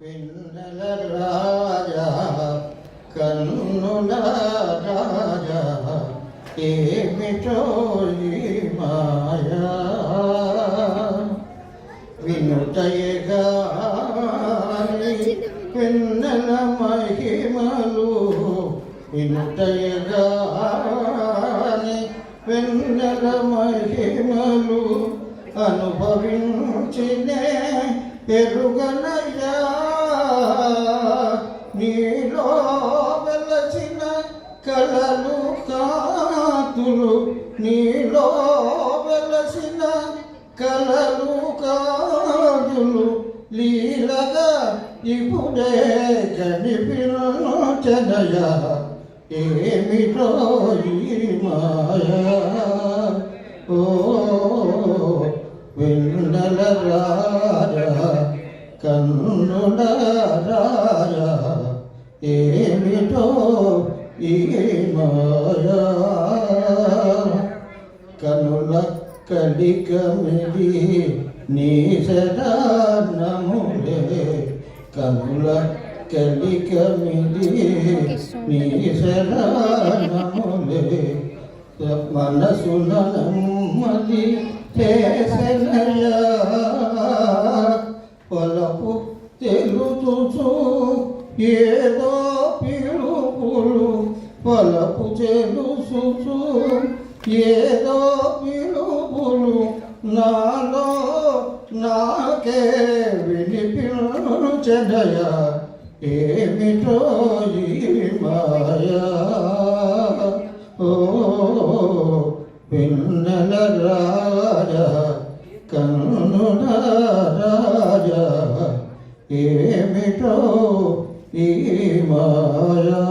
వెన్నెల రాజా కన్నుల రాజా ఏమిటో ఈ మాయా వినుటయగాని వెన్నెల మహిమలు వినుటయగాని వెన్నెల మహిమలు అనుభవించినే ఎరుగనయ్యా నీలో వెలసిన కలలు కాతులు నీలో వెలసిన కలలు కాదులు లీలగా ఇప్పుడే కనిపించనయా ఏమిటో ఈ మాయా ఓ వెన్నెల రాజా కన్నుల రాజా ఏమిటో ఈ మాయా కనుల కలికమిది నీ శరణములే కనుల కలికమిది నీ శరణములే మనసున నెమ్మది చేసెనయా పొలపు తెలుచు ఏదో పిలుపులు పొలపు తెలుసు ఏదో పిలుపులు నాలో నాకే వినిపించనయా ఏమిటో ఈ మాయా ఓ వెన్నెల రాజా కన్నుల రాజా ఏమిటో ఈ మాయా